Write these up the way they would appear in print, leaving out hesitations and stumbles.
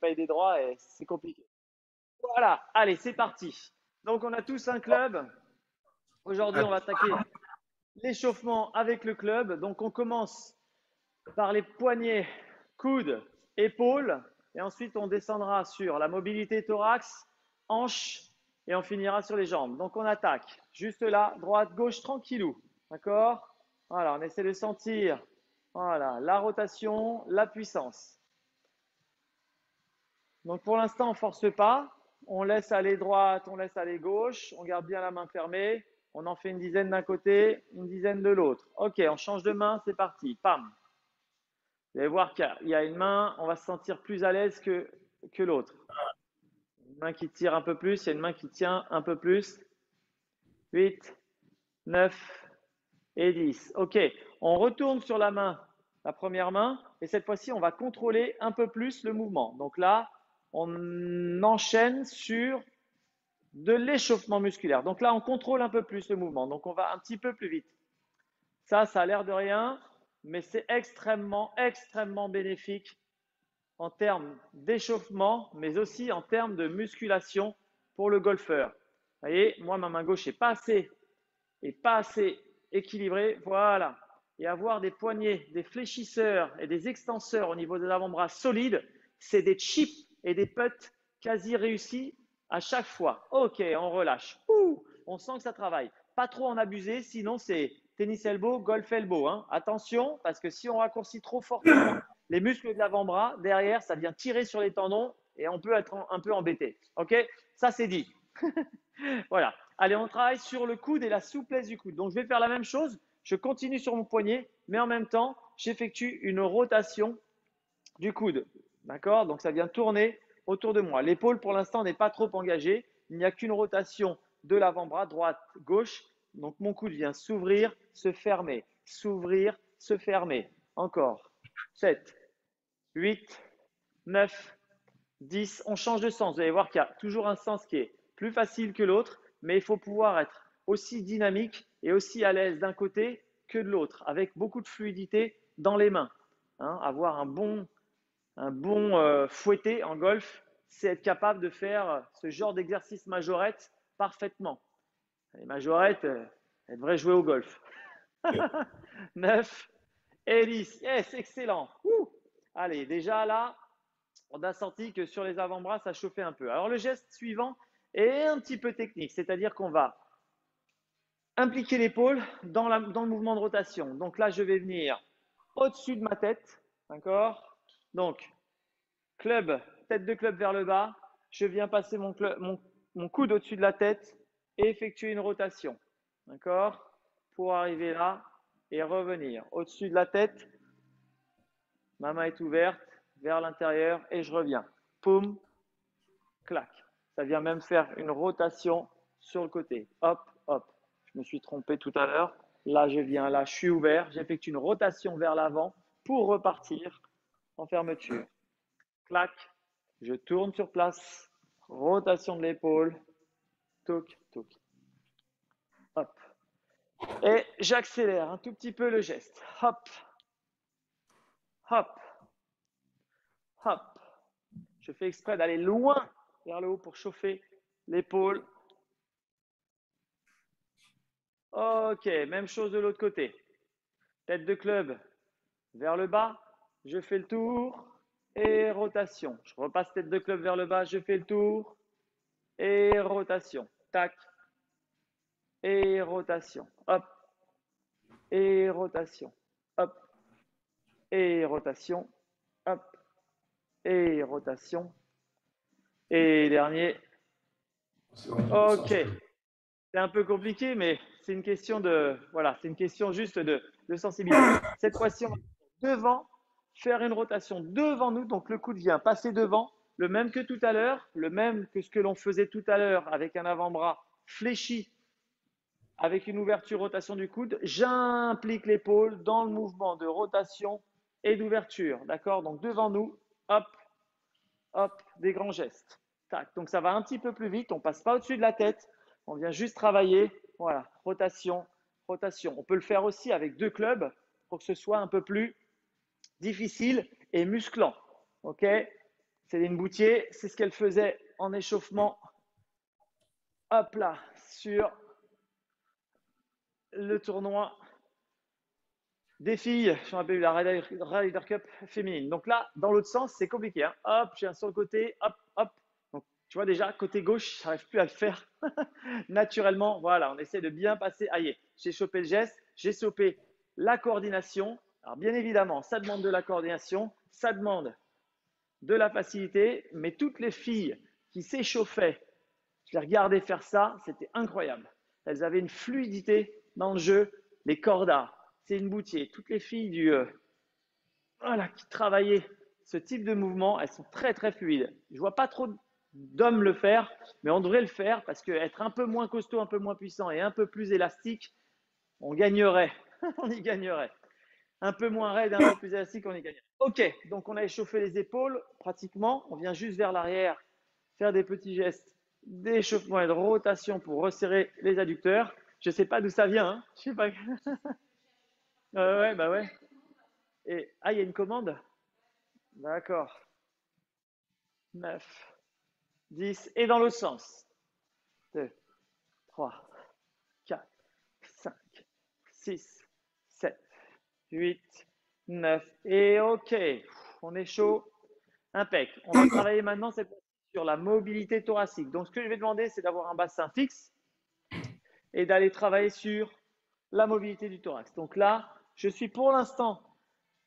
paye des droits et c'est compliqué. Voilà, allez, c'est parti. Donc, on a tous un club. Aujourd'hui, on va attaquer l'échauffement avec le club. Donc, on commence par les poignets, coudes, épaules. Et ensuite, on descendra sur la mobilité thorax, hanche. Et on finira sur les jambes. Donc, on attaque. Juste là, droite, gauche, tranquillou. D'accord? Voilà, on essaie de sentir voilà, la rotation, la puissance. Donc, pour l'instant, on ne force pas. On laisse aller droite, on laisse aller gauche. On garde bien la main fermée. On en fait une dizaine d'un côté, une dizaine de l'autre. Ok, on change de main, c'est parti. Pam. Vous allez voir qu'il y a une main, on va se sentir plus à l'aise que l'autre. Une main qui tire un peu plus, il y a une main qui tient un peu plus. 8, 9 et 10. Ok, on retourne sur la main, la première main, et cette fois-ci, on va contrôler un peu plus le mouvement. Donc là, on enchaîne sur de l'échauffement musculaire. Donc là, on contrôle un peu plus le mouvement. Donc on va un petit peu plus vite. Ça a l'air de rien, mais c'est extrêmement, extrêmement bénéfique en termes d'échauffement, mais aussi en termes de musculation pour le golfeur. Vous voyez, moi, ma main gauche n'est pas assez équilibrée. Voilà. Et avoir des poignets, des fléchisseurs et des extenseurs au niveau des avant-bras solides, c'est des chips et des putts quasi réussis à chaque fois. Ok, on relâche. On sent que ça travaille. Pas trop en abuser, sinon c'est tennis elbow, golf elbow. Hein. Attention, parce que si on raccourcit trop fortement les muscles de l'avant-bras, derrière, ça vient tirer sur les tendons et on peut être un peu embêté. Ok, ça c'est dit. Voilà. Allez, on travaille sur le coude et la souplesse du coude. Donc, je vais faire la même chose. Je continue sur mon poignet, mais en même temps, j'effectue une rotation du coude. D'accord? Donc, ça vient tourner autour de moi. L'épaule, pour l'instant, n'est pas trop engagée. Il n'y a qu'une rotation de l'avant-bras, droite, gauche. Donc, mon coude vient s'ouvrir, se fermer, s'ouvrir, se fermer. Encore. 7, 8, 9, 10. On change de sens. Vous allez voir qu'il y a toujours un sens qui est plus facile que l'autre, mais il faut pouvoir être aussi dynamique et aussi à l'aise d'un côté que de l'autre, avec beaucoup de fluidité dans les mains. Hein, avoir un bon fouetté en golf, c'est être capable de faire ce genre d'exercice majorette parfaitement. Les majorettes, elles devraient jouer au golf. 9 et 10. Yes, excellent. Allez, déjà là, on a senti que sur les avant-bras, ça chauffait un peu. Alors, le geste suivant est un petit peu technique, c'est-à-dire qu'on va impliquer l'épaule dans le mouvement de rotation. Donc là, je vais venir au-dessus de ma tête, d'accord? Donc, club, tête de club vers le bas. Je viens passer mon coude au-dessus de la tête et effectuer une rotation, d'accord? Pour arriver là et revenir au-dessus de la tête. Ma main est ouverte vers l'intérieur et je reviens. Poum, clac. Ça vient même faire une rotation sur le côté. Hop, hop. Je me suis trompé tout à l'heure. Là, je viens, là, je suis ouvert. J'effectue une rotation vers l'avant pour repartir en fermeture. Clac. Je tourne sur place. Rotation de l'épaule. Toc, toc. Hop. Et j'accélère un tout petit peu le geste. Hop. Hop. Hop. Je fais exprès d'aller loin vers le haut pour chauffer l'épaule. Ok, même chose de l'autre côté. Tête de club vers le bas, je fais le tour et rotation. Je repasse tête de club vers le bas, je fais le tour et rotation. Tac et rotation. Hop et rotation. Hop et rotation. Hop et rotation. Et dernier. Ok. C'est un peu compliqué, mais c'est une question de, voilà, c'est une question juste de sensibilité. Cette fois-ci, on va devant, faire une rotation devant nous. Donc, le coude vient passer devant, le même que tout à l'heure, le même que ce que l'on faisait tout à l'heure avec un avant-bras fléchi, avec une ouverture rotation du coude. J'implique l'épaule dans le mouvement de rotation et d'ouverture. D'accord? Donc, devant nous, hop, hop, des grands gestes. Tac. Donc, ça va un petit peu plus vite. On ne passe pas au-dessus de la tête. On vient juste travailler. Voilà, rotation, rotation. On peut le faire aussi avec deux clubs pour que ce soit un peu plus difficile et musclant. OK? Céline Boutier, c'est ce qu'elle faisait en échauffement. Hop là, sur le tournoi des filles, je me rappelle la Ryder Cup féminine. Donc là, dans l'autre sens, c'est compliqué. Hein. Hop, je viens sur le côté, hop, hop. Donc tu vois déjà, côté gauche, je n'arrive plus à le faire naturellement. Voilà, on essaie de bien passer. Aïe, j'ai chopé le geste, j'ai chopé la coordination. Alors bien évidemment, ça demande de la coordination, ça demande de la facilité, mais toutes les filles qui s'échauffaient, je les regardais faire ça, c'était incroyable. Elles avaient une fluidité dans le jeu, les cordas, c'est une boutier, toutes les filles voilà, qui travaillaient ce type de mouvement, elles sont très très fluides. Je vois pas trop d'hommes le faire, mais on devrait le faire parce qu'être un peu moins costaud, un peu moins puissant et un peu plus élastique, on gagnerait. On y gagnerait. Un peu moins raide, un peu plus élastique, on y gagnerait. Ok, donc on a échauffé les épaules pratiquement. On vient juste vers l'arrière, faire des petits gestes d'échauffement et de rotation pour resserrer les adducteurs. Je ne sais pas d'où ça vient. Hein. Je sais pas. Ouais, bah ouais. Et, ah, il y a une commande. D'accord. 9, 10. Et dans l'autre sens. 2, 3, 4, 5, 6, 7, 8, 9. Et ok, on est chaud. Impec. On va travailler maintenant cette fois sur la mobilité thoracique. Donc, ce que je vais demander, c'est d'avoir un bassin fixe et d'aller travailler sur la mobilité du thorax. Donc là, je suis pour l'instant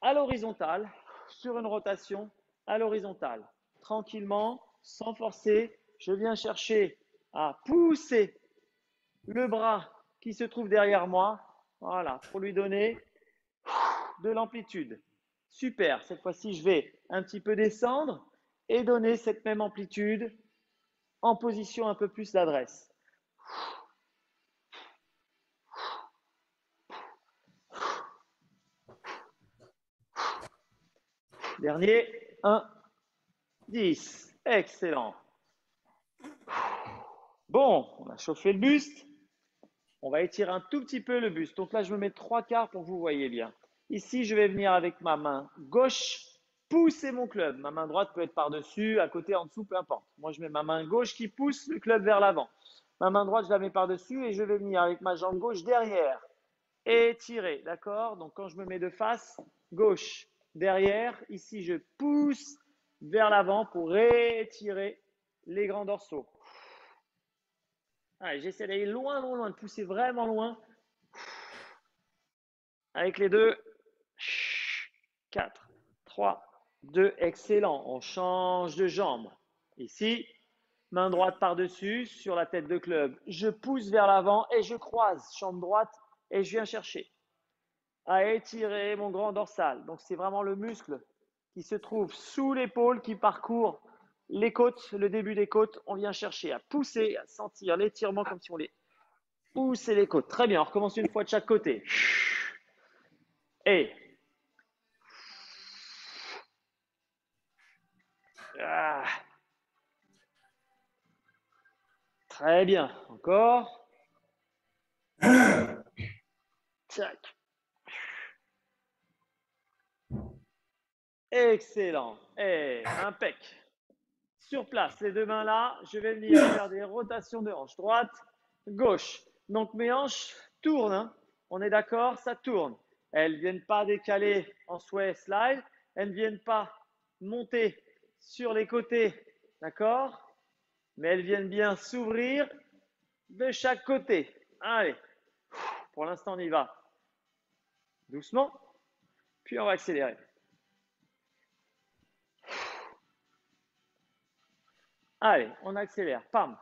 à l'horizontale, sur une rotation à l'horizontale. Tranquillement, sans forcer, je viens chercher à pousser le bras qui se trouve derrière moi, voilà, pour lui donner de l'amplitude. Super, cette fois-ci, je vais un petit peu descendre et donner cette même amplitude en position un peu plus d'adresse. Dernier, 1, 10. Excellent. Bon, on a chauffé le buste. On va étirer un tout petit peu le buste. Donc là, je me mets 3/4 pour que vous voyez bien. Ici, je vais venir avec ma main gauche pousser mon club. Ma main droite peut être par-dessus, à côté, en dessous, peu importe. Moi, je mets ma main gauche qui pousse le club vers l'avant. Ma main droite, je la mets par-dessus et je vais venir avec ma jambe gauche derrière. Étirer, d'accord? Donc quand je me mets de face, gauche, derrière, ici je pousse vers l'avant pour étirer les grands dorsaux. Allez, j'essaie d'aller loin, loin, loin, de pousser vraiment loin. Avec les deux. 4, 3, 2, excellent. On change de jambe. Ici, main droite par-dessus, sur la tête de club. Je pousse vers l'avant et je croise, jambe droite, et je viens chercher à étirer mon grand dorsal. Donc, c'est vraiment le muscle qui se trouve sous l'épaule, qui parcourt les côtes, le début des côtes. On vient chercher à pousser, à sentir l'étirement comme si on les poussait les côtes. Très bien, on recommence une fois de chaque côté. Et ah, très bien, encore. Tac. Excellent. Et impec. Sur place, les deux mains là, je vais venir faire des rotations de hanches. Droite, gauche. Donc mes hanches tournent. Hein. On est d'accord, ça tourne. Elles ne viennent pas décaler en sway slide. Elles ne viennent pas monter sur les côtés. D'accord? Mais elles viennent bien s'ouvrir de chaque côté. Allez. Pour l'instant, on y va doucement. Puis on va accélérer. Allez, on accélère. Pam,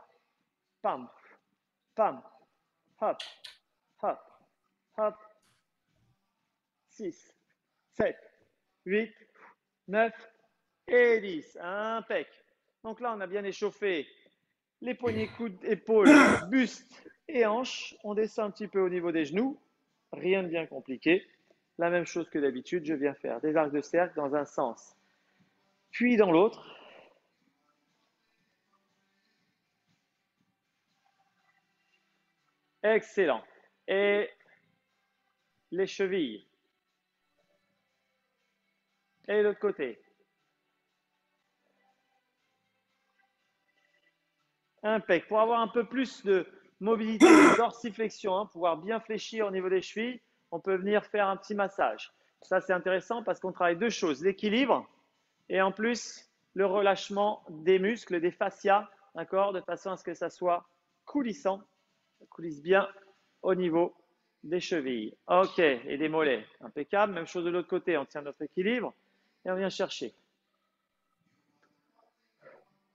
pam, pam, hop, hop, hop. 6, 7, 8, 9 et 10. Impec. Donc là, on a bien échauffé les poignets, coudes, épaules, buste et hanches. On descend un petit peu au niveau des genoux. Rien de bien compliqué. La même chose que d'habitude, je viens faire des arcs de cercle dans un sens, puis dans l'autre. Excellent. Et les chevilles. Et l'autre côté. Impec. Pour avoir un peu plus de mobilité de dorsiflexion, hein, pouvoir bien fléchir au niveau des chevilles, on peut venir faire un petit massage. Ça, c'est intéressant parce qu'on travaille deux choses, l'équilibre et en plus le relâchement des muscles, des fascias, d'accord, de façon à ce que ça soit coulissant, ça coulisse bien au niveau des chevilles. Ok, et des mollets. Impeccable. Même chose de l'autre côté, on tient notre équilibre et on vient chercher.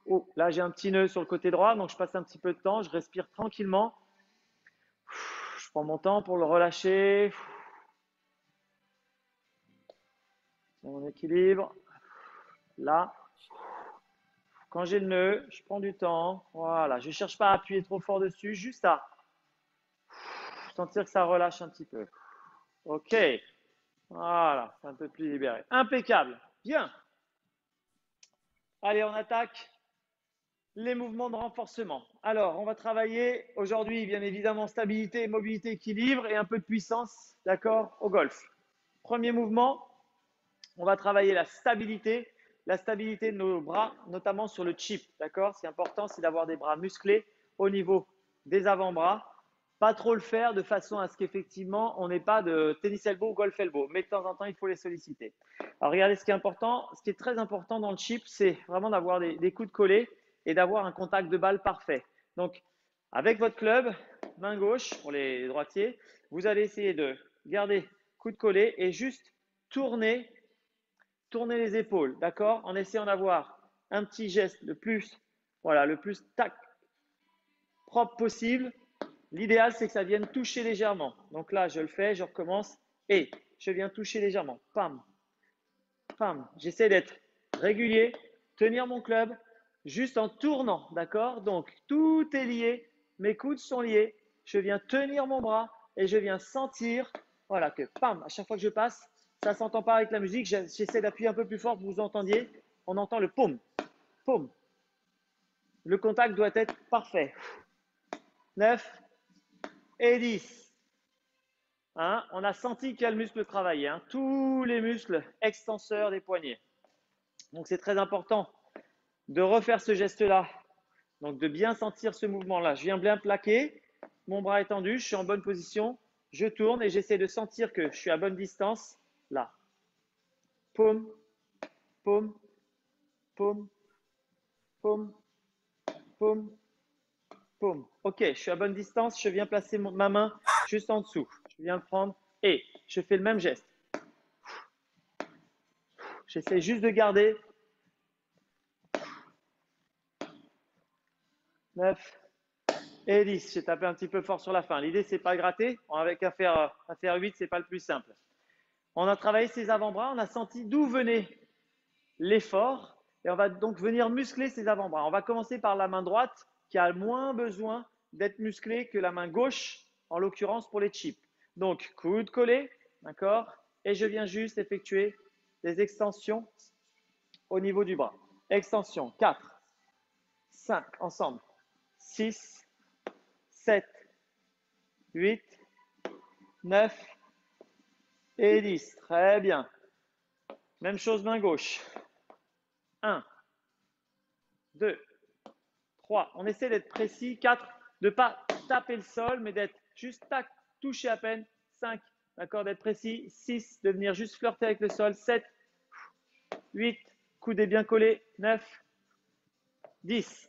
Oh, là, j'ai un petit nœud sur le côté droit, donc je passe un petit peu de temps, je respire tranquillement. Je prends mon temps pour le relâcher. Mon équilibre. Là, quand j'ai le nœud, je prends du temps. Voilà, je ne cherche pas à appuyer trop fort dessus, juste à sentir que ça relâche un petit peu. Ok, voilà, c'est un peu plus libéré. Impeccable. Bien. Allez, on attaque les mouvements de renforcement. Alors, on va travailler aujourd'hui, bien évidemment, stabilité, mobilité, équilibre et un peu de puissance, d'accord, au golf. Premier mouvement, on va travailler la stabilité de nos bras, notamment sur le chip, d'accord. C'est important, c'est d'avoir des bras musclés au niveau des avant-bras. Pas trop le faire de façon à ce qu'effectivement, on n'ait pas de tennis elbow ou golf elbow. Mais de temps en temps, il faut les solliciter. Alors, regardez ce qui est important. Ce qui est très important dans le chip, c'est vraiment d'avoir des coups de collet et d'avoir un contact de balle parfait. Donc, avec votre club, main gauche pour les droitiers, vous allez essayer de garder coup de collet et juste tourner les épaules, d'accord, en essayant d'avoir un petit geste le plus, voilà, le plus tac, propre possible. L'idéal, c'est que ça vienne toucher légèrement. Donc là, je le fais, je recommence et je viens toucher légèrement. Pam, pam. J'essaie d'être régulier, tenir mon club juste en tournant, d'accord. Donc, tout est lié, mes coudes sont liés. Je viens tenir mon bras et je viens sentir, voilà, que pam, à chaque fois que je passe, ça ne s'entend pas avec la musique. J'essaie d'appuyer un peu plus fort pour que vous entendiez. On entend le poum, poum. Le contact doit être parfait. 9 et 10. Hein, on a senti quel muscle travaillait. Hein, tous les muscles extenseurs des poignets. Donc, c'est très important de refaire ce geste-là. Donc, de bien sentir ce mouvement-là. Je viens bien plaquer. Mon bras est tendu. Je suis en bonne position. Je tourne et j'essaie de sentir que je suis à bonne distance. Là. Poum, poum, poum, poum, poum, poum. Ok, je suis à bonne distance. Je viens placer ma main juste en dessous. Je viens le prendre et je fais le même geste. J'essaie juste de garder 9 et 10. J'ai tapé un petit peu fort sur la fin. L'idée, c'est pas de gratter. Avec un fer 8, c'est pas le plus simple. On a travaillé ses avant-bras. On a senti d'où venait l'effort. Et on va donc venir muscler ses avant-bras. On va commencer par la main droite qui a moins besoin d'être musclée que la main gauche, en l'occurrence pour les chips. Donc, coude collé, d'accord. Et je viens juste effectuer des extensions au niveau du bras. Extension 4, 5, ensemble. 6, 7, 8, 9 et 10. Très bien. Même chose main gauche. 1, 2, 3. On essaie d'être précis. 4, de ne pas taper le sol, mais d'être juste tac, toucher à peine. 5, d'accord, d'être précis. 6, de venir juste flirter avec le sol. 7, 8, coude bien collé. 9, 10.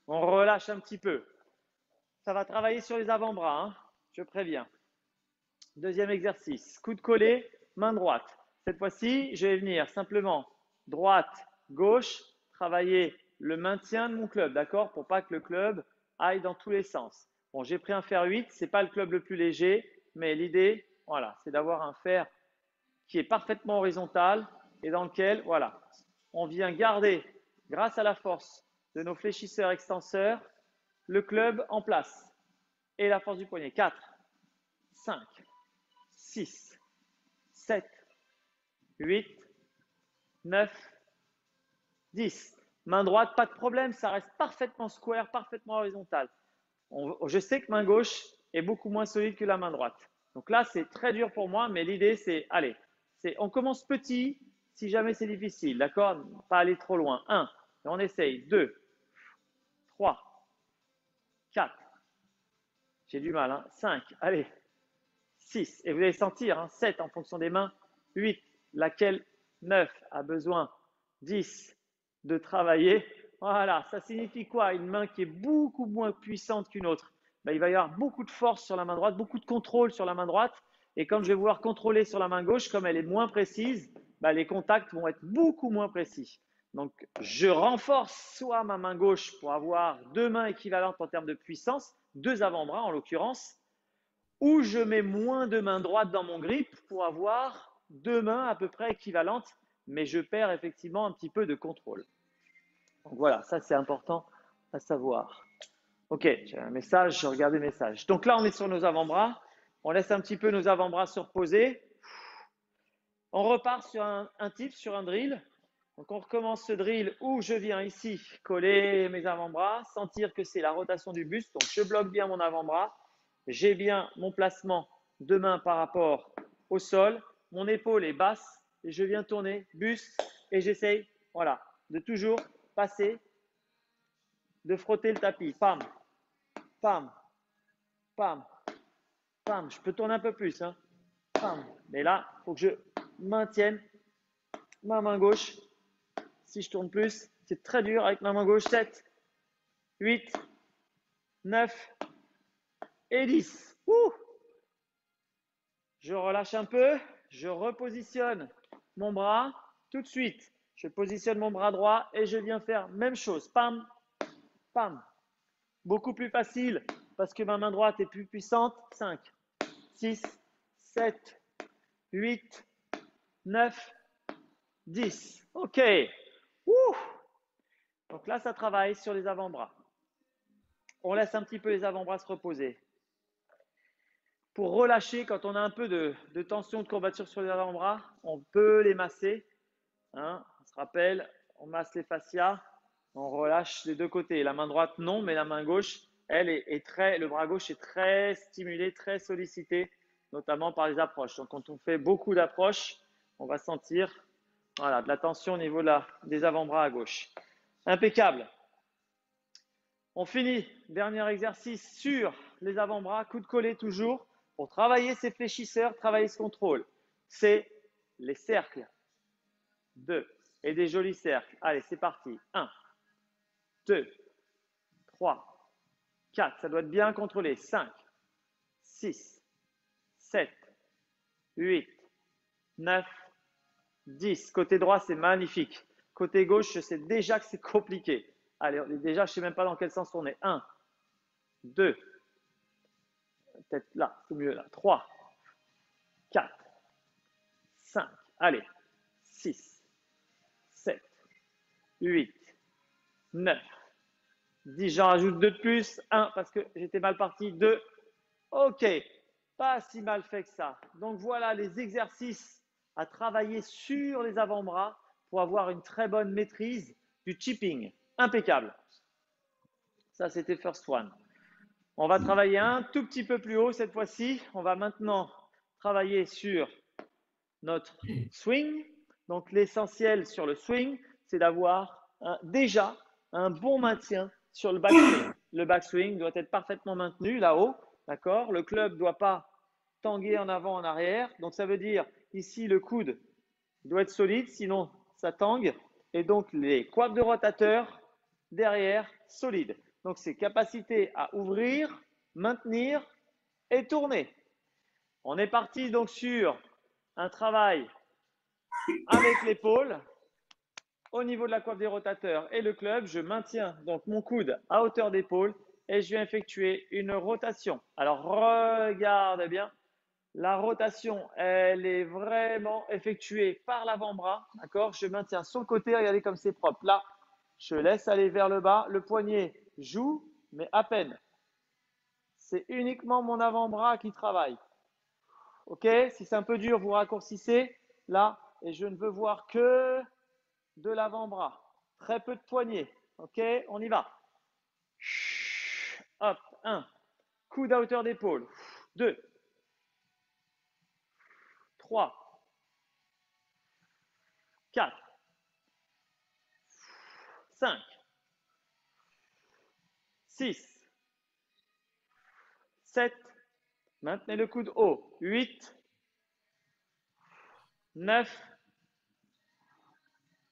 On relâche un petit peu. Ça va travailler sur les avant-bras, hein, je préviens. Deuxième exercice, coude collé, main droite. Cette fois-ci, je vais venir simplement droite, gauche, travailler le maintien de mon club, d'accord, pour pas que le club aille dans tous les sens. Bon, j'ai pris un fer 8, c'est pas le club le plus léger, mais l'idée, voilà, c'est d'avoir un fer qui est parfaitement horizontal et dans lequel, voilà, on vient garder, grâce à la force de nos fléchisseurs extenseurs, le club en place et la force du poignet. 4, 5, 6, 7, 8, 9, 10. Main droite, pas de problème, ça reste parfaitement square, parfaitement horizontal. Je sais que main gauche est beaucoup moins solide que la main droite. Donc là, c'est très dur pour moi, mais l'idée, c'est, allez, on commence petit si jamais c'est difficile, d'accord? Pas aller trop loin. 1, et on essaye. 2, 3, 4. J'ai du mal, hein. 5, allez. 6, et vous allez sentir, hein, 7 en fonction des mains. 8, laquelle 9 a besoin 10 de travailler. Voilà, ça signifie quoi? Une main qui est beaucoup moins puissante qu'une autre. Ben, il va y avoir beaucoup de force sur la main droite, beaucoup de contrôle sur la main droite. Et quand je vais vouloir contrôler sur la main gauche, comme elle est moins précise, ben, les contacts vont être beaucoup moins précis. Donc, je renforce soit ma main gauche pour avoir deux mains équivalentes en termes de puissance, deux avant-bras en l'occurrence, ou je mets moins de main droite dans mon grip pour avoir deux mains à peu près équivalentes, mais je perds effectivement un petit peu de contrôle. Donc voilà, ça c'est important à savoir. Ok, j'ai un message, je regarde les messages. Donc là, on est sur nos avant-bras. On laisse un petit peu nos avant-bras se reposer. On repart sur un tip, sur un drill. Donc on recommence ce drill où je viens ici coller mes avant-bras, sentir que c'est la rotation du buste. Donc je bloque bien mon avant-bras. J'ai bien mon placement de main par rapport au sol. Mon épaule est basse et je viens tourner buste et j'essaye, voilà, de toujours passer, de frotter le tapis. Pam, pam, pam, pam. Je peux tourner un peu plus, hein. Pam. Mais là, il faut que je maintienne ma main gauche. Si je tourne plus, c'est très dur avec ma main gauche. 7, 8, 9 et 10. Ouh! Je relâche un peu, je repositionne mon bras tout de suite. Je positionne mon bras droit et je viens faire même chose. Pam, pam. Beaucoup plus facile parce que ma main droite est plus puissante. 5, 6, 7, 8, 9, 10. OK. Ouh. Donc là, ça travaille sur les avant-bras. On laisse un petit peu les avant-bras se reposer. Pour relâcher, quand on a un peu de tension, de courbature sur les avant-bras, on peut les masser. Hein, on se rappelle, on masse les fascias, on relâche les deux côtés. La main droite, non, mais la main gauche, elle est très, le bras gauche est très stimulé, très sollicité, notamment par les approches. Donc, quand on fait beaucoup d'approches, on va sentir voilà, de la tension au niveau des avant-bras à gauche. Impeccable. On finit. Dernier exercice sur les avant-bras, coup de collet toujours, pour travailler ces fléchisseurs, travailler ce contrôle. C'est les cercles. 2 et des jolis cercles. Allez, c'est parti. 1, 2, 3, 4. Ça doit être bien contrôlé. 5, 6, 7, 8, 9, 10. Côté droit, c'est magnifique. Côté gauche, je sais déjà que c'est compliqué. Allez, déjà, je ne sais même pas dans quel sens tourner. 1, 2, peut-être là, c'est mieux là. 3, 4, 5. Allez, 6, 7, 8, 9, 10, j'en rajoute 2 de plus. 1 parce que j'étais mal parti. 2. OK. Pas si mal fait que ça. Donc voilà les exercices à travailler sur les avant-bras pour avoir une très bonne maîtrise du chipping. Impeccable. Ça, c'était first one. On va travailler un tout petit peu plus haut cette fois-ci. On va maintenant travailler sur notre swing. Donc l'essentiel sur le swing, c'est d'avoir déjà un bon maintien sur le backswing. Le backswing doit être parfaitement maintenu là-haut, d'accord? Le club ne doit pas tanguer en avant, en arrière. Donc ça veut dire ici le coude doit être solide, sinon ça tangue. Et donc les quads de rotateur derrière solides. Donc c'est capacité à ouvrir, maintenir et tourner. On est parti donc sur un travail avec l'épaule au niveau de la coiffe des rotateurs et le club. Je maintiens donc mon coude à hauteur d'épaule et je vais effectuer une rotation. Alors regarde bien, la rotation, elle est vraiment effectuée par l'avant-bras, d'accord? Je maintiens sur le côté, regardez comme c'est propre. Là, je laisse aller vers le bas, le poignet joue, mais à peine. C'est uniquement mon avant-bras qui travaille. Ok? Si c'est un peu dur, vous raccourcissez là et je ne veux voir que de l'avant-bras. Très peu de poignets. Ok? On y va. Hop, 1. Coude à hauteur d'épaule. 2. 3. 4. 5. 6, 7, maintenez le coude haut, 8, 9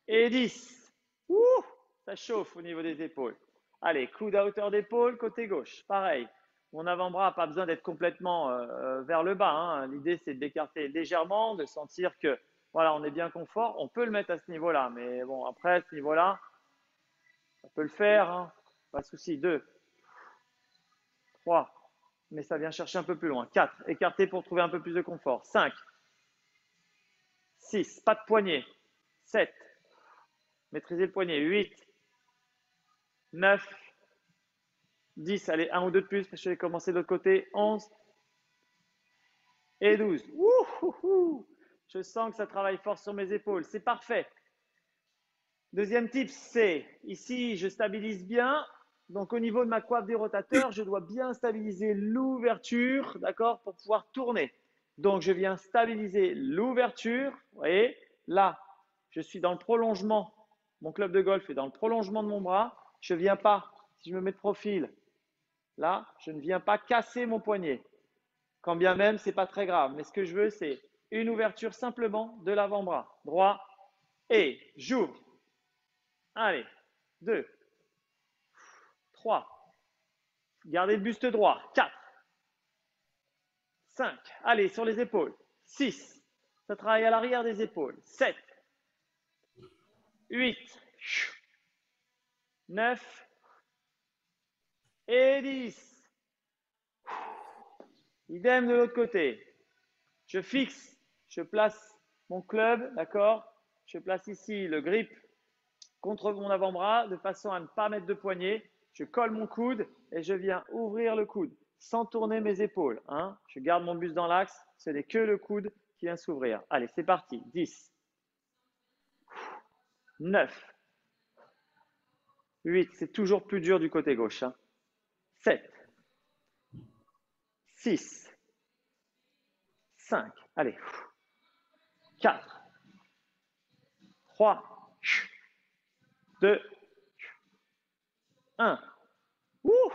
et 10. Ouh, ça chauffe au niveau des épaules. Allez, coude à hauteur d'épaule, côté gauche. Pareil, mon avant-bras n'a pas besoin d'être complètement vers le bas, hein. L'idée, c'est d'écarter légèrement, de sentir que voilà, on est bien confort. On peut le mettre à ce niveau-là, mais bon, après, à ce niveau-là, on peut le faire, hein. Pas de souci. 2, 3, mais ça vient chercher un peu plus loin. 4, écarté pour trouver un peu plus de confort. 5, 6, pas de poignet. 7, maîtrisez le poignet. 8, 9, 10, allez, un ou deux de plus, parce que je vais commencer de l'autre côté. 11 et 12. Ouh, je sens que ça travaille fort sur mes épaules. C'est parfait. Deuxième tip, c'est ici, je stabilise bien. Donc, au niveau de ma coiffe des rotateurs, je dois bien stabiliser l'ouverture, d'accord, pour pouvoir tourner. Donc, je viens stabiliser l'ouverture. Vous voyez, là, je suis dans le prolongement. Mon club de golf est dans le prolongement de mon bras. Je ne viens pas, si je me mets de profil, là, je ne viens pas casser mon poignet. Quand bien même, ce n'est pas très grave. Mais ce que je veux, c'est une ouverture simplement de l'avant-bras. Droit et j'ouvre. Allez, 2, 3. Gardez le buste droit. 4, 5. Allez, sur les épaules. 6. Ça travaille à l'arrière des épaules. 7, 8, 9 et 10. Idem de l'autre côté. Je fixe, je place mon club, d'accord? Je place ici le grip contre mon avant-bras de façon à ne pas mettre de poignet. Je colle mon coude et je viens ouvrir le coude sans tourner mes épaules, hein. Je garde mon buste dans l'axe, ce n'est que le coude qui vient s'ouvrir. Allez, c'est parti. 10, 9, 8, c'est toujours plus dur du côté gauche, hein. 7, 6, 5, allez, 4, 3, 2, 1. Ouh.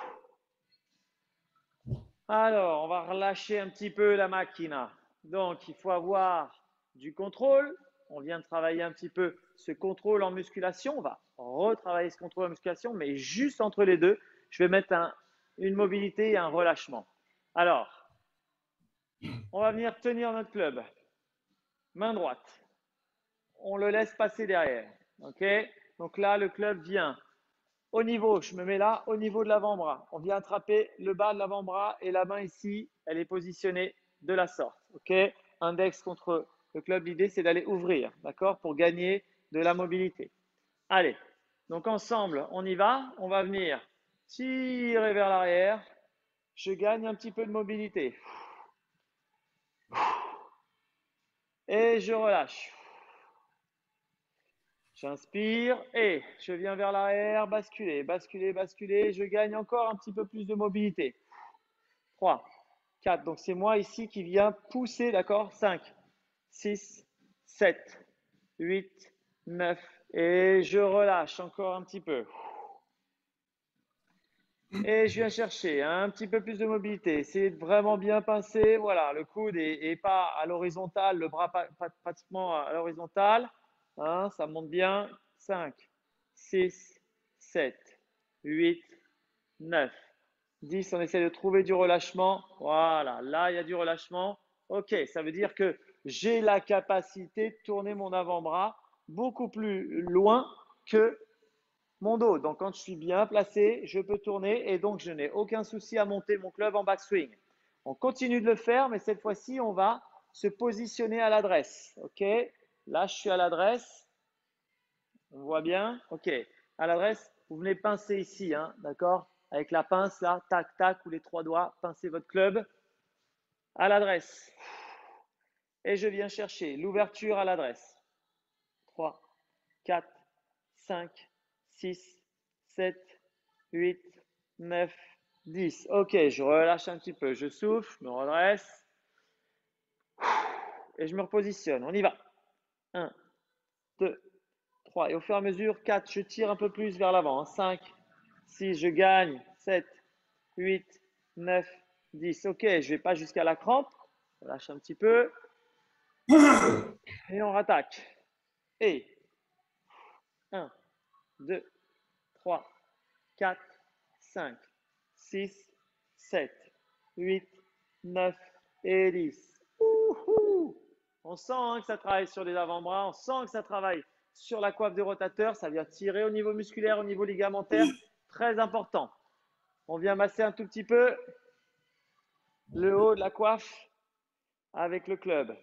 Alors, on va relâcher un petit peu la machine. Donc, il faut avoir du contrôle. On vient de travailler un petit peu ce contrôle en musculation. On va retravailler ce contrôle en musculation, mais juste entre les deux, je vais mettre une mobilité et un relâchement. Alors, on va venir tenir notre club. Main droite. On le laisse passer derrière. OK? Donc là, le club vient au niveau, je me mets là, au niveau de l'avant-bras. On vient attraper le bas de l'avant-bras et la main ici, elle est positionnée de la sorte. OK? Index contre le club. L'idée, c'est d'aller ouvrir, d'accord? Pour gagner de la mobilité. Allez, donc ensemble, on y va. On va venir tirer vers l'arrière. Je gagne un petit peu de mobilité. Et je relâche. J'inspire et je viens vers l'arrière, basculer, basculer, basculer. Je gagne encore un petit peu plus de mobilité. 3, 4. Donc, c'est moi ici qui viens pousser, d'accord? 5, 6, 7, 8, 9. Et je relâche encore un petit peu. Et je viens chercher un petit peu plus de mobilité. Essayez de vraiment bien pincer. Voilà, le coude est pas à l'horizontale, le bras pas pratiquement à l'horizontale. Hein, ça monte bien. 5, 6, 7, 8, 9, 10. On essaie de trouver du relâchement. Voilà, là, il y a du relâchement. OK, ça veut dire que j'ai la capacité de tourner mon avant-bras beaucoup plus loin que mon dos. Donc, quand je suis bien placé, je peux tourner et donc je n'ai aucun souci à monter mon club en backswing. On continue de le faire, mais cette fois-ci, on va se positionner à l'adresse. OK? Là, je suis à l'adresse. On voit bien? OK. À l'adresse, vous venez pincer ici, hein, d'accord? Avec la pince, là, tac, tac, ou les trois doigts, pincez votre club à l'adresse. Et je viens chercher l'ouverture à l'adresse. 3, 4, 5, 6, 7, 8, 9, 10. OK, je relâche un petit peu. Je souffle, je me redresse. Et je me repositionne. On y va. 1, 2, 3. Et au fur et à mesure, 4, je tire un peu plus vers l'avant. 5, 6, je gagne. 7, 8, 9, 10. Ok, je ne vais pas jusqu'à la crampe. On lâche un petit peu. Et on rattaque. Et 1, 2, 3, 4, 5, 6, 7, 8, 9 et 10. Ouhou! On sent que ça travaille sur les avant-bras, on sent que ça travaille sur la coiffe de rotateur, ça vient tirer au niveau musculaire, au niveau ligamentaire, très important. On vient masser un tout petit peu le haut de la coiffe avec le club.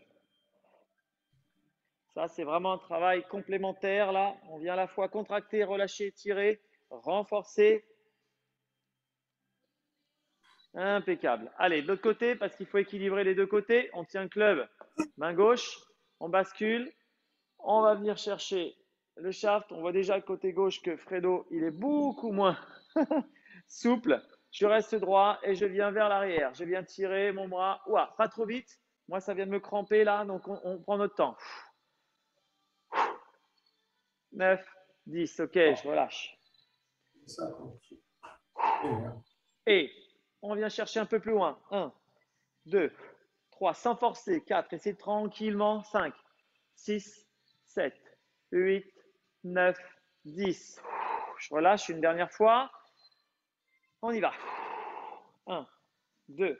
Ça, c'est vraiment un travail complémentaire là. On vient à la fois contracter, relâcher, tirer, renforcer. Impeccable. Allez, de l'autre côté, parce qu'il faut équilibrer les deux côtés. On tient le club, main gauche, on bascule. On va venir chercher le shaft. On voit déjà le côté gauche que Fredo, il est beaucoup moins souple. Je reste droit et je viens vers l'arrière. Je viens tirer mon bras. Ouah, pas trop vite. Moi, ça vient de me cramper là, donc on prend notre temps. 9, 10, ok, je relâche. Et on vient chercher un peu plus loin. 1, 2, 3, sans forcer. 4, essayez tranquillement. 5, 6, 7, 8, 9, 10. Je relâche une dernière fois. On y va. 1, 2,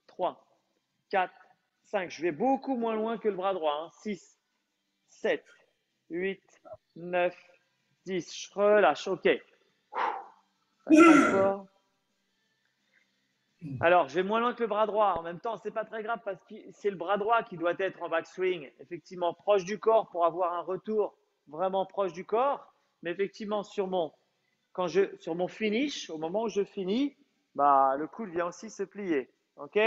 3, 4, 5. Je vais beaucoup moins loin que le bras droit. 6, 7, 8, 9, 10. Je relâche. OK. Ça craque fort. Alors, je vais moins loin que le bras droit. En même temps, ce n'est pas très grave parce que c'est le bras droit qui doit être en backswing, effectivement proche du corps pour avoir un retour vraiment proche du corps. Mais effectivement, sur mon finish, au moment où je finis, bah, le coude vient aussi se plier. OK?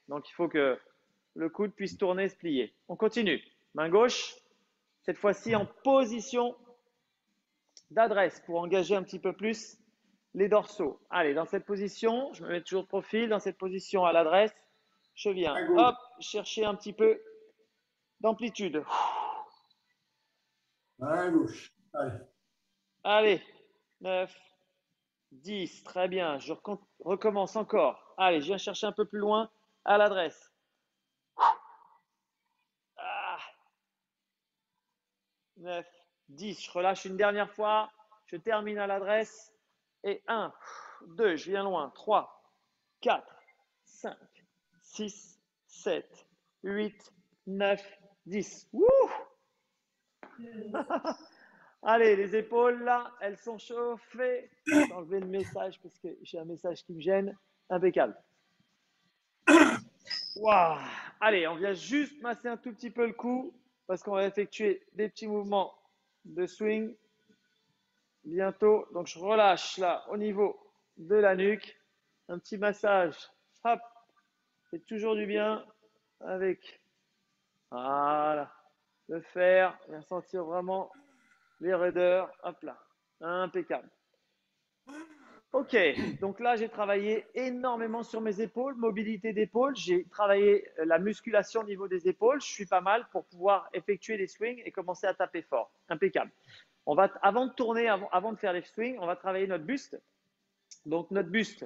Donc, il faut que le coude puisse tourner, se plier. On continue. Main gauche, cette fois-ci en position d'adresse pour engager un petit peu plus les dorsaux. Allez, dans cette position, je me mets toujours de profil, dans cette position à l'adresse, je viens, hop, chercher un petit peu d'amplitude. À gauche. Allez. Allez, 9, 10, très bien. Je recommence encore. Allez, je viens chercher un peu plus loin à l'adresse. 9, 10, je relâche une dernière fois. Je termine à l'adresse. Et 1, 2, je viens loin. 3, 4, 5, 6, 7, 8, 9, 10. Wouh! Allez, les épaules là, elles sont chauffées. Je vais enlever le message parce que j'ai un message qui me gêne. Impeccable. Waouh! Allez, on vient juste masser un tout petit peu le cou parce qu'on va effectuer des petits mouvements de swing bientôt. Donc, je relâche là au niveau de la nuque. Un petit massage. Hop! C'est toujours du bien avec. Voilà. Le faire. Bien sentir vraiment les raideurs. Hop là. Impeccable. Ok, donc là j'ai travaillé énormément sur mes épaules, mobilité d'épaule, j'ai travaillé la musculation au niveau des épaules, je suis pas mal pour pouvoir effectuer les swings et commencer à taper fort. Impeccable. Avant de tourner, avant de faire les swings, on va travailler notre buste. Donc notre buste,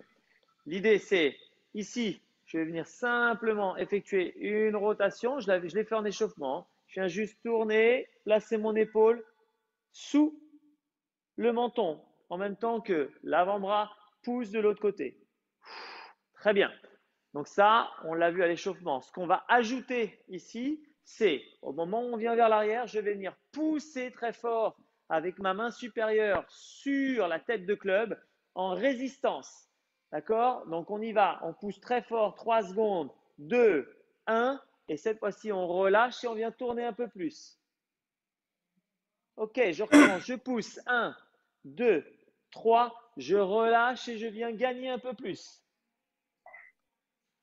l'idée c'est ici, je vais venir simplement effectuer une rotation, je l'ai fait en échauffement, je viens juste tourner, placer mon épaule sous le menton, en même temps que l'avant-bras pousse de l'autre côté. Très bien. Donc ça, on l'a vu à l'échauffement. Ce qu'on va ajouter ici, c'est au moment où on vient vers l'arrière, je vais venir pousser très fort avec ma main supérieure sur la tête de club en résistance. D'accord? Donc on y va, on pousse très fort, 3 secondes, 2, 1, et cette fois-ci on relâche et on vient tourner un peu plus. Ok, je recommence, je pousse, 1, 2, 3, je relâche et je viens gagner un peu plus.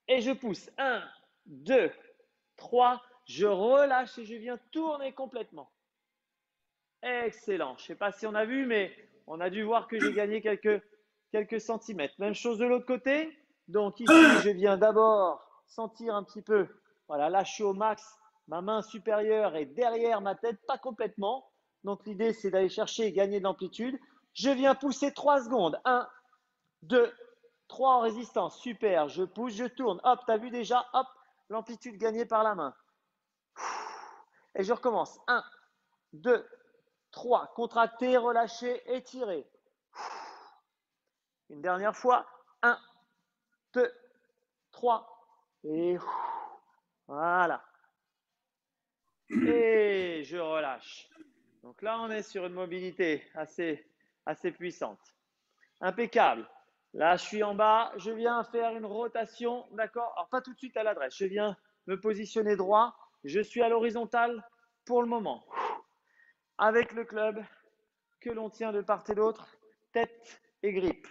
Et je pousse, 1, 2, 3, je relâche et je viens tourner complètement. Excellent. Je ne sais pas si on a vu, mais on a dû voir que j'ai gagné quelques centimètres. Même chose de l'autre côté. Donc ici, je viens d'abord sentir un petit peu. Voilà, là, je suis au max. Ma main supérieure est derrière ma tête, pas complètement. Donc l'idée, c'est d'aller chercher et gagner de l'amplitude. Je viens pousser 3 secondes. 1, 2, 3 en résistance. Super. Je pousse, je tourne. Hop, tu as vu déjà, hop, l'amplitude gagnée par la main. Et je recommence. 1, 2, 3. Contracter, relâcher, étirer. Une dernière fois. 1, 2, 3. Et voilà. Et je relâche. Donc là, on est sur une mobilité assez puissante. Impeccable. Là, je suis en bas. Je viens faire une rotation. D'accord? Alors, pas tout de suite à l'adresse. Je viens me positionner droit. Je suis à l'horizontale pour le moment. Avec le club que l'on tient de part et d'autre, tête et grippe.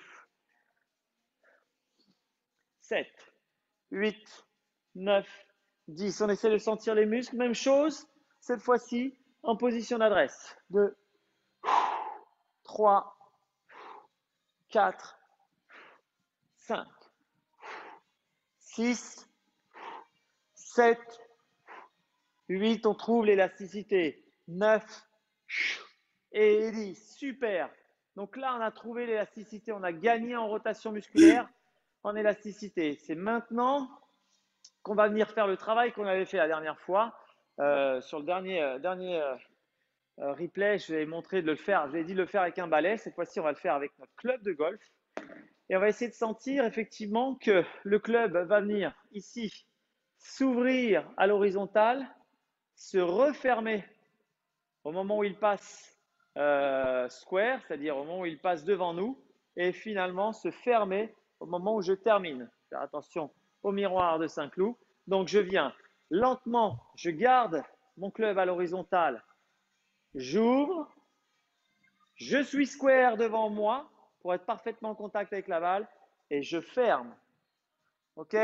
7, 8, 9, 10. On essaie de sentir les muscles. Même chose, cette fois-ci, en position d'adresse. 2, 3, 4, 5, 6, 7, 8. On trouve l'élasticité. 9 et 10. Super. Donc là, on a trouvé l'élasticité. On a gagné en rotation musculaire, en élasticité. C'est maintenant qu'on va venir faire le travail qu'on avait fait la dernière fois. Sur le dernier replay, je vais montrer de le faire. Je vais dit de le faire avec un balai. Cette fois-ci, on va le faire avec notre club de golf. Et on va essayer de sentir effectivement que le club va venir ici s'ouvrir à l'horizontale, se refermer au moment où il passe square, c'est-à-dire au moment où il passe devant nous, et finalement se fermer au moment où je termine. Faire attention au miroir de Saint-Cloud. Donc je viens lentement, je garde mon club à l'horizontale, j'ouvre, je suis square devant moi pour être parfaitement en contact avec la balle et je ferme. Ok?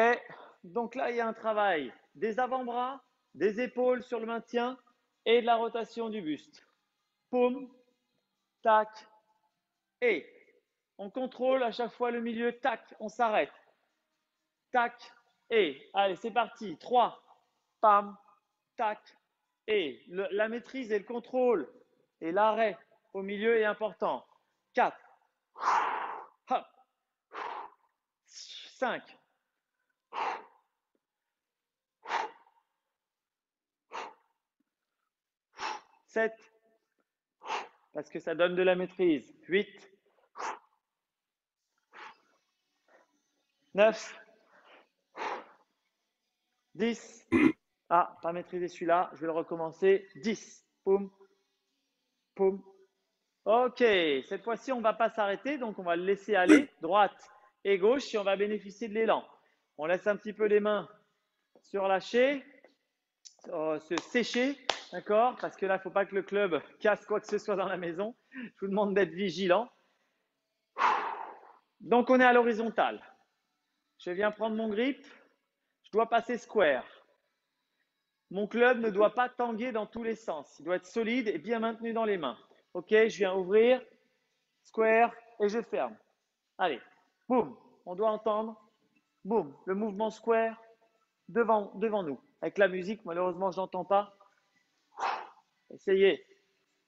Donc là, il y a un travail des avant-bras, des épaules sur le maintien et de la rotation du buste. Poum, tac, et on contrôle à chaque fois le milieu, tac, on s'arrête. Tac, et allez, c'est parti. 3, pam, tac, et la maîtrise et le contrôle et l'arrêt au milieu est important. 4, 5, 7, parce que ça donne de la maîtrise. 8, 9, 10. Ah, pas maîtriser celui-là, je vais le recommencer. 10. Poum, poum. Ok, cette fois-ci, on ne va pas s'arrêter, donc on va le laisser aller, droite et gauche, et on va bénéficier de l'élan. On laisse un petit peu les mains se relâcher, se sécher, d'accord? Parce que là, il ne faut pas que le club casse quoi que ce soit dans la maison. Je vous demande d'être vigilant. Donc, on est à l'horizontale. Je viens prendre mon grip. Je dois passer square. Mon club ne doit pas tanguer dans tous les sens. Il doit être solide et bien maintenu dans les mains. Ok, je viens ouvrir, square et je ferme. Allez, boum. On doit entendre, boum, le mouvement square devant nous. Avec la musique, malheureusement, je n'entends pas. Essayez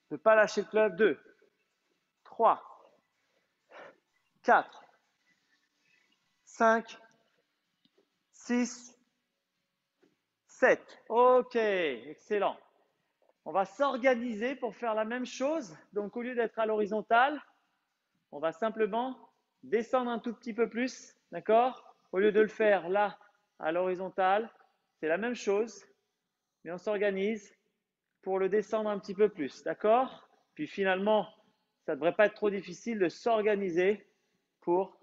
de ne pas lâcher le club. 2, 3, 4, 5, 6, 7. Ok, excellent. On va s'organiser pour faire la même chose. Donc, au lieu d'être à l'horizontale, on va simplement descendre un tout petit peu plus. D'accord? Au lieu de le faire là, à l'horizontale, c'est la même chose, mais on s'organise pour le descendre un petit peu plus. D'accord? Puis finalement, ça ne devrait pas être trop difficile de s'organiser pour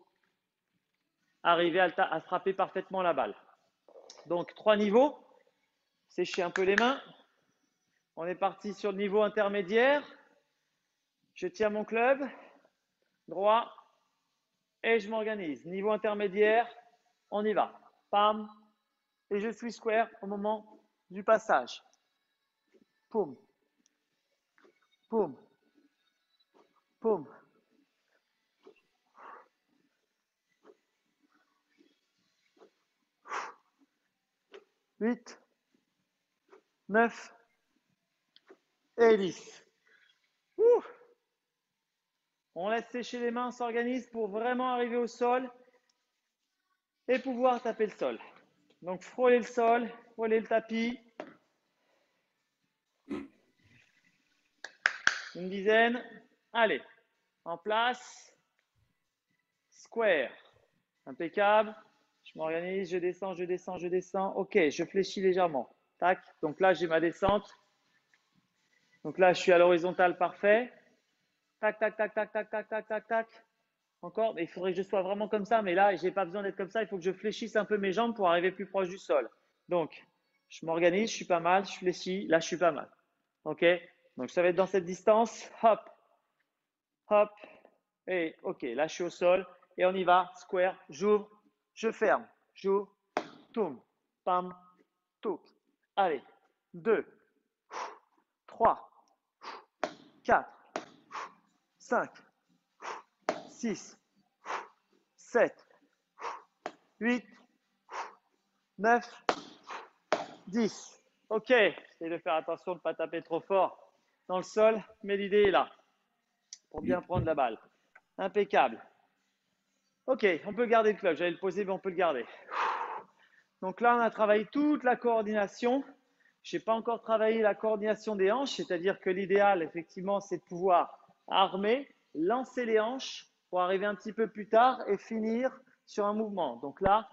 arriver à frapper parfaitement la balle. Donc, 3 niveaux. Sécher un peu les mains. On est parti sur le niveau intermédiaire. Je tiens mon club droit et je m'organise. Niveau intermédiaire, on y va. Pam. Et je suis square au moment du passage. Poum. Poum. Poum. 8, 9 et 10. On laisse sécher les mains, on s'organise pour vraiment arriver au sol et pouvoir taper le sol. Donc, frôler le sol, frôler le tapis. Une dizaine. Allez, en place. Square. Impeccable. Je m'organise, je descends, je descends, je descends. Ok, je fléchis légèrement. Tac. Donc là, j'ai ma descente. Donc là, je suis à l'horizontale, parfait. Tac, tac, tac, tac, tac, tac, tac, tac, tac. Encore, mais il faudrait que je sois vraiment comme ça. Mais là, je n'ai pas besoin d'être comme ça. Il faut que je fléchisse un peu mes jambes pour arriver plus proche du sol. Donc, je m'organise, je suis pas mal, je fléchis. Là, je suis pas mal. Ok. Donc, ça va être dans cette distance. Hop, hop. Et ok, là, je suis au sol. Et on y va. Square. J'ouvre, je ferme. J'ouvre, tourne. Pam, tourne. Allez. 2, 3, 4, 5, 6, 7, 8, 9, 10. Ok, j'essaie de faire attention de ne pas taper trop fort dans le sol, mais l'idée est là pour bien prendre la balle. Impeccable. Ok, on peut garder le club. J'allais le poser, mais on peut le garder. Donc là, on a travaillé toute la coordination. Je n'ai pas encore travaillé la coordination des hanches, c'est-à-dire que l'idéal, effectivement, c'est de pouvoir armer, lancer les hanches pour arriver un petit peu plus tard et finir sur un mouvement. Donc là,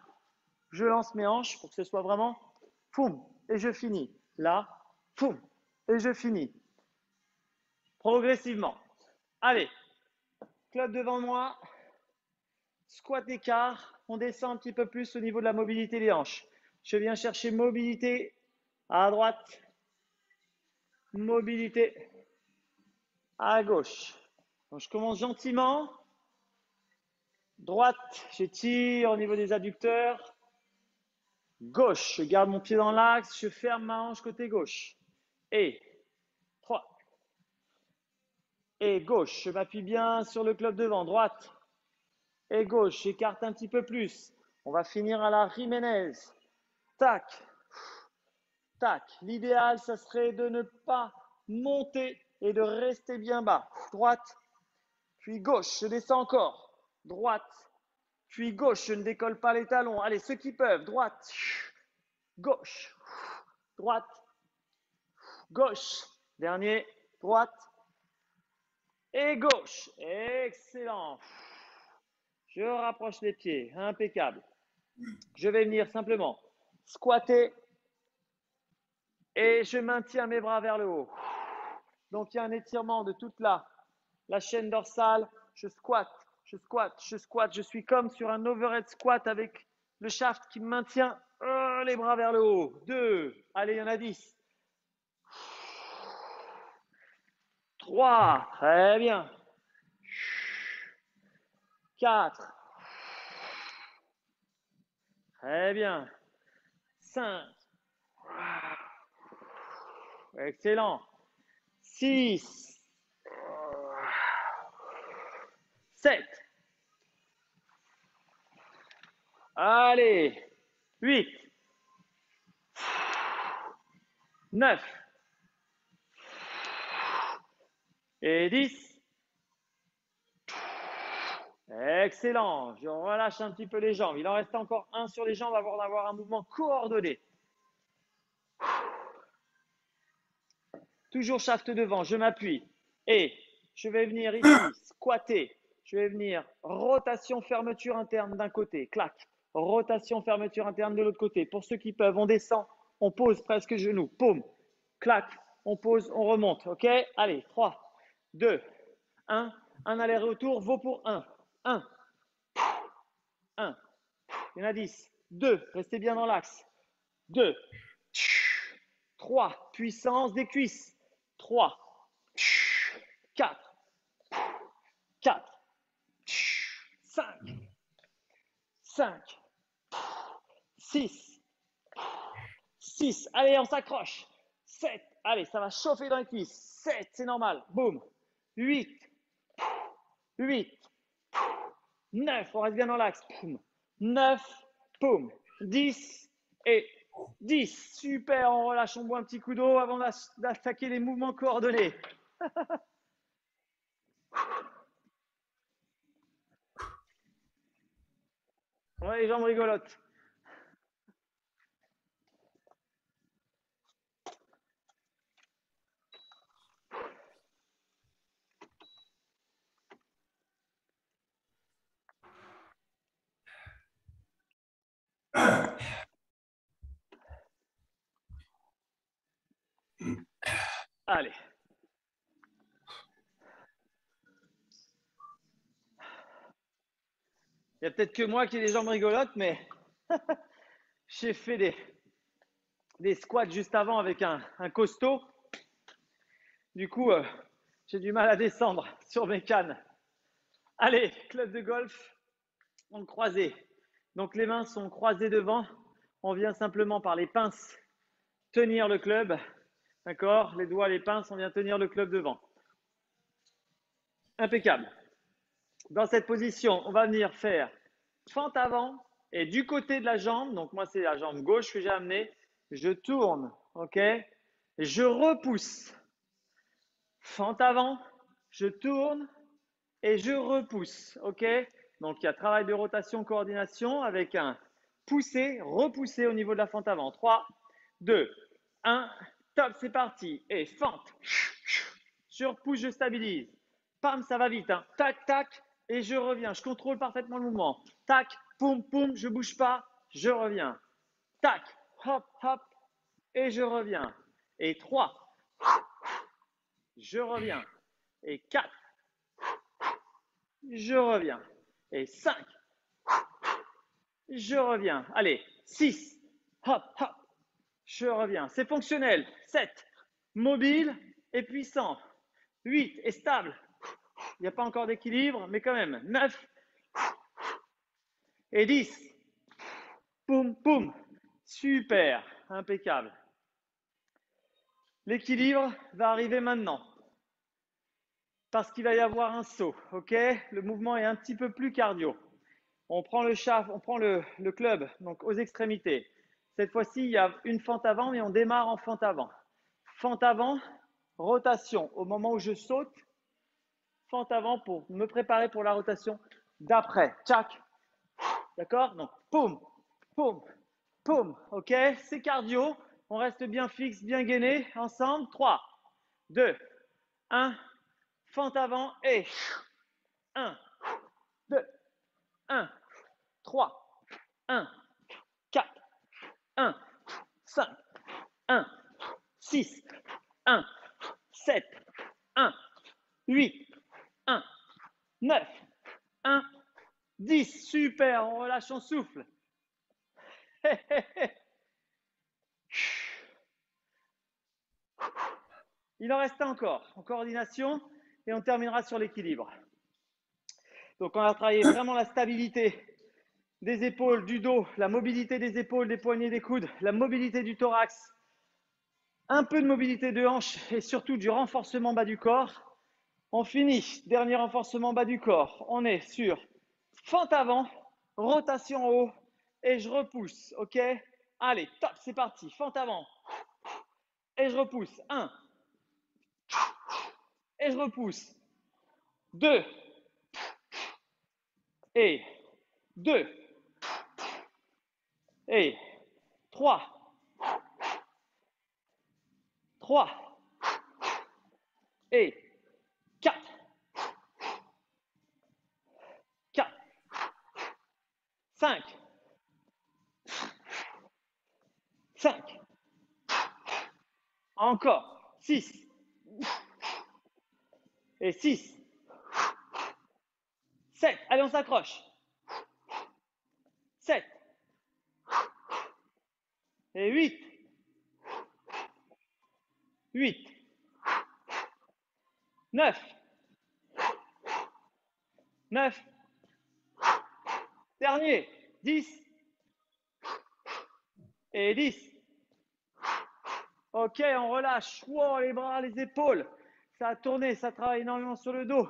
je lance mes hanches pour que ce soit vraiment poum, et je finis. Là, poum, et je finis. Progressivement. Allez, club devant moi, squat écart, on descend un petit peu plus au niveau de la mobilité des hanches. Je viens chercher mobilité à droite, mobilité à gauche. Donc je commence gentiment. Droite, j'étire au niveau des adducteurs. Gauche, je garde mon pied dans l'axe, je ferme ma hanche côté gauche. Et 3. Et gauche, je m'appuie bien sur le club devant. Droite et gauche, j'écarte un petit peu plus. On va finir à la Jiménez. Tac, tac. L'idéal, ça serait de ne pas monter et de rester bien bas. Droite, puis gauche, je descends encore. Droite, puis gauche, je ne décolle pas les talons. Allez, ceux qui peuvent, droite, gauche, droite, gauche. Dernier, droite et gauche. Excellent. Je rapproche les pieds, impeccable. Je vais venir simplement squatter et je maintiens mes bras vers le haut. Donc, il y a un étirement de toute la chaîne dorsale. Je squatte, je squatte, je squatte. Je suis comme sur un overhead squat avec le shaft qui me maintient les bras vers le haut. 2, allez, il y en a 10. 3, très bien. 4, très bien. 5, excellent. 6, 7, allez, 8, 9 et 10. Excellent. Je relâche un petit peu les jambes. Il en reste encore un sur les jambes avant d'avoir un mouvement coordonné. Toujours shaft devant, je m'appuie. Et je vais venir ici, squatter. Je vais venir rotation, fermeture interne d'un côté. Clac. Rotation, fermeture interne de l'autre côté. Pour ceux qui peuvent, on descend, on pose presque genou. Paume. Clac. On pose, on remonte. OK? Allez, 3, 2, 1. Un aller-retour vaut pour 1. 1. 1. Il y en a 10. 2. Restez bien dans l'axe. 2. 3. Puissance des cuisses. 3. 4. 4. 5. 5. 6. 6. Allez, on s'accroche. 7. Allez, ça va chauffer dans les cuisses. 7, c'est normal. Boum. 8. 8. 9. On reste bien dans l'axe. 9. Boum. 10. Et 10. Super, on relâche, on boit un petit coup d'eau avant d'attaquer les mouvements coordonnés. Ouais, les jambes rigolotes. Allez. Il y a peut-être que moi qui ai les jambes rigolotes, mais j'ai fait des squats juste avant avec un costaud. Du coup, j'ai du mal à descendre sur mes cannes. Allez, club de golf en croisé. Donc les mains sont croisées devant. On vient simplement par les pinces tenir le club. D'accord? Les doigts, les pinces, on vient tenir le club devant. Impeccable. Dans cette position, on va venir faire fente avant et du côté de la jambe, donc moi c'est la jambe gauche que j'ai amenée, je tourne, ok? Je repousse. Fente avant, je tourne et je repousse, ok? Donc il y a travail de rotation, coordination avec un pousser, repousser au niveau de la fente avant. 3, 2, 1, top, c'est parti. Et fente. Je repousse, je stabilise. Pam, ça va vite. Hein. Tac, tac, et je reviens. Je contrôle parfaitement le mouvement. Tac, poum, poum, je bouge pas, je reviens. Tac, hop, hop, et je reviens. Et 3, je reviens. Et 4, je reviens. Et 5, je reviens. Allez, 6, hop, hop, je reviens. C'est fonctionnel. 7, mobile et puissant. 8, et stable. Il n'y a pas encore d'équilibre, mais quand même. 9 et 10. Poum, poum. Super, impeccable. L'équilibre va arriver maintenant. Parce qu'il va y avoir un saut, ok? Le mouvement est un petit peu plus cardio. On prend le shaft, on prend le club, donc aux extrémités. Cette fois-ci, il y a une fente avant, mais on démarre en fente avant. Fente avant, rotation. Au moment où je saute, fente avant pour me préparer pour la rotation d'après. Tchac. D'accord? Donc, poum, poum, poum. Ok? C'est cardio. On reste bien fixe, bien gainé. Ensemble. 3, 2, 1. Fente avant et 1, 2, 1, 3, 1, 4, 1, 5, 1, 6, 1, 7, 1, 8, 1, 9, 1, 10. Super, on relâche, on souffle. Il en reste encore en coordination et on terminera sur l'équilibre. Donc on a travaillé vraiment la stabilité des épaules, du dos, la mobilité des épaules, des poignets, des coudes, la mobilité du thorax, un peu de mobilité de hanche et surtout du renforcement bas du corps. On finit, dernier renforcement bas du corps. On est sur fente avant, rotation en haut et je repousse, ok? Allez, top, c'est parti, fente avant et je repousse. 1 et je repousse. 2 et 2 et 3, 3 et 4, 4, 5, 5, encore 6 et 6, 7, allez on s'accroche, 7 et 8, 8, 9, 9, dernier, 10 et 10. Ok, on relâche. Wow, les bras, les épaules. Ça a tourné, ça travaille énormément sur le dos.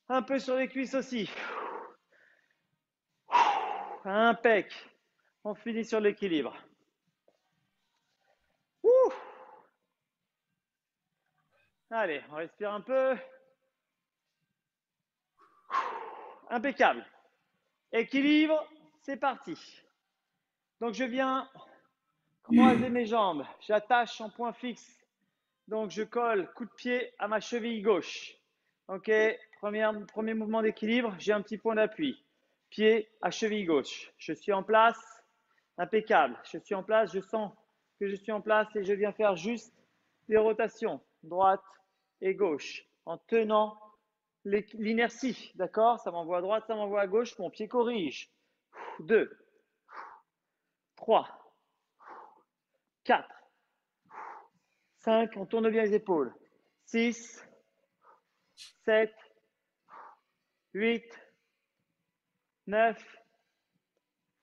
Un peu sur les cuisses aussi. Impec. On finit sur l'équilibre. Allez, on respire un peu. Impeccable. Équilibre, c'est parti. Donc, je viens croiser mes jambes. J'attache en point fixe. Donc, je colle coup de pied à ma cheville gauche. OK, premier mouvement d'équilibre. J'ai un petit point d'appui. Pied à cheville gauche. Je suis en place. Impeccable. Je suis en place. Je sens que je suis en place et je viens faire juste des rotations. Droite et gauche. En tenant l'inertie. D'accord? Ça m'envoie à droite, ça m'envoie à gauche. Mon pied corrige. 2, 3, 4, 5, on tourne bien les épaules. 6, 7, 8, 9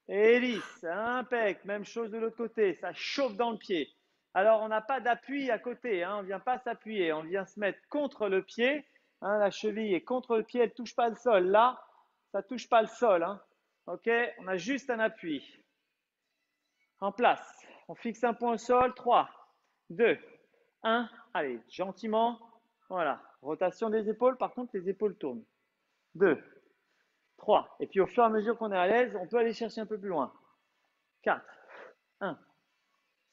et 10. Impec. Même chose de l'autre côté. Ça chauffe dans le pied. Alors, on n'a pas d'appui à côté. On ne vient pas s'appuyer. On vient se mettre contre le pied. La cheville est contre le pied. Elle ne touche pas le sol. Là, ça ne touche pas le sol. OK? On a juste un appui. En place. On fixe un point au sol. 3, 2, 1. Allez, gentiment. Voilà. Rotation des épaules. Par contre, les épaules tournent. 2, 3. Et puis, au fur et à mesure qu'on est à l'aise, on peut aller chercher un peu plus loin. 4, 1,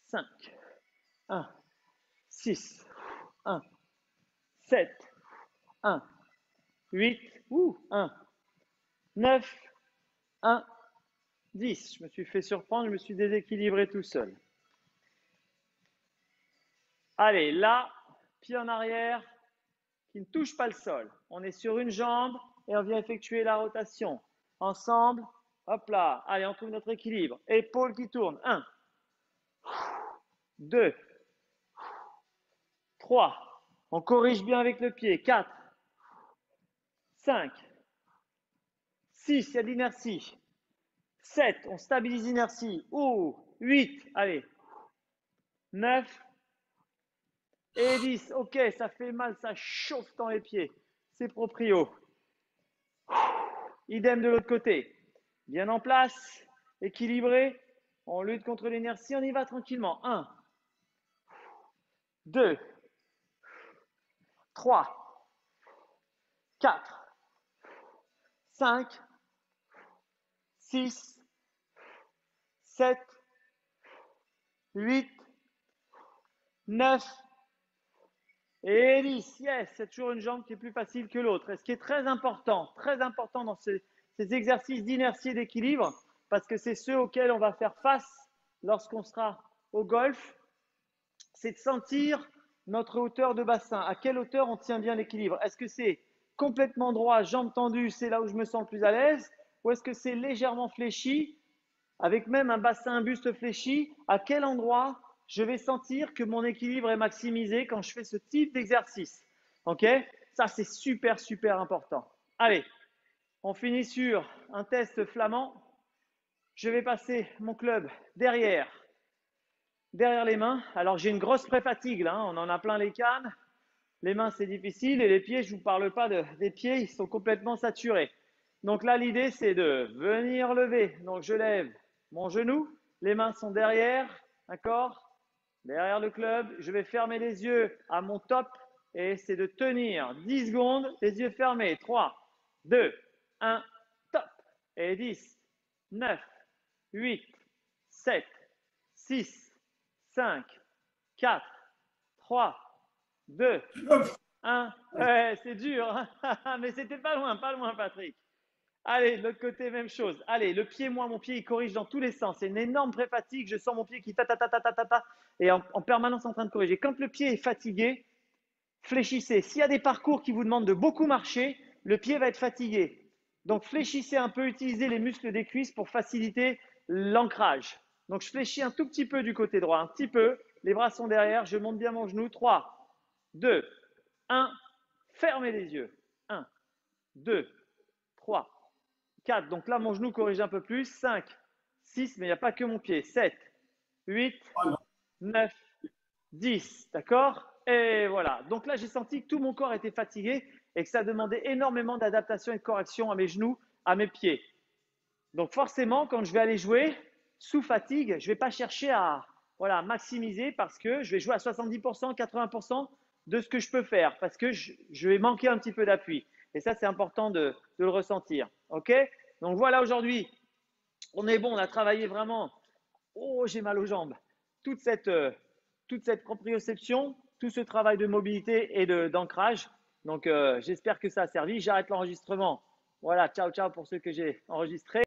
5, 1, 6, 1, 7, 1, 8, 1, 9, 1, 10. Je me suis fait surprendre, je me suis déséquilibré tout seul. Allez, là, pied en arrière, qui ne touche pas le sol. On est sur une jambe et on vient effectuer la rotation. Ensemble, hop là. Allez, on trouve notre équilibre. Épaules qui tournent. 1, 2, 3. On corrige bien avec le pied. 4, 5, 6, il y a de l'inertie. 7, on stabilise l'inertie. 8, allez. 9 et 10. Ok, ça fait mal, ça chauffe dans les pieds. C'est proprio. Idem de l'autre côté. Bien en place, équilibré. On lutte contre l'inertie, on y va tranquillement. 1, 2, 3, 4, 5, 6, 7, 8, 9 et 10. Yes, c'est toujours une jambe qui est plus facile que l'autre. Et ce qui est très important dans ces exercices d'inertie et d'équilibre, parce que c'est ceux auxquels on va faire face lorsqu'on sera au golf, c'est de sentir notre hauteur de bassin. À quelle hauteur on tient bien l'équilibre? Est-ce que c'est complètement droit, jambes tendues, c'est là où je me sens le plus à l'aise? Ou est-ce que c'est légèrement fléchi, avec même un bassin, un buste fléchi? À quel endroit je vais sentir que mon équilibre est maximisé quand je fais ce type d'exercice? OK? Ça, c'est super, super important. Allez, on finit sur un test flamand. Je vais passer mon club derrière les mains. Alors, j'ai une grosse pré-fatigue là, on en a plein les cannes. Les mains, c'est difficile et les pieds, je ne vous parle pas des pieds, ils sont complètement saturés. Donc là, l'idée, c'est de venir lever. Donc, je lève mon genou, les mains sont derrière, d'accord? Derrière le club, je vais fermer les yeux à mon top et c'est de tenir 10 secondes, les yeux fermés. 3, 2, 1, top. Et 10, 9, 8, 7, 6, 5, 4, 3, 2, 1. Ouais, c'est dur, hein. Mais c'était pas loin, Patrick. Allez, de l'autre côté, même chose. Allez, le pied, moi, mon pied, il corrige dans tous les sens. C'est une énorme pré-fatigue. Je sens mon pied qui ta et en permanence en train de corriger. Quand le pied est fatigué, fléchissez. S'il y a des parcours qui vous demandent de beaucoup marcher, le pied va être fatigué. Donc, fléchissez un peu, utilisez les muscles des cuisses pour faciliter l'ancrage. Donc, je fléchis un tout petit peu du côté droit, un petit peu. Les bras sont derrière, je monte bien mon genou. 3, 2, 1. Fermez les yeux. 1, 2, 3, 4. Donc là, mon genou corrige un peu plus. 5, 6, mais il n'y a pas que mon pied. 7, 8, 9, 10. D'accord? Et voilà. Donc là, j'ai senti que tout mon corps était fatigué et que ça demandait énormément d'adaptation et de correction à mes genoux, à mes pieds. Donc forcément, quand je vais aller jouer sous fatigue, je ne vais pas chercher à maximiser parce que je vais jouer à 70%, 80% de ce que je peux faire parce que je vais manquer un petit peu d'appui. Et ça, c'est important de le ressentir. OK? Donc voilà aujourd'hui On est bon, on a travaillé vraiment. Oh, j'ai mal aux jambes. Toute cette, euh, toute cette proprioception, tout ce travail de mobilité et d'ancrage. Donc, j'espère que ça a servi. J'arrête l'enregistrement. Voilà, ciao, ciao pour ceux que j'ai enregistrés.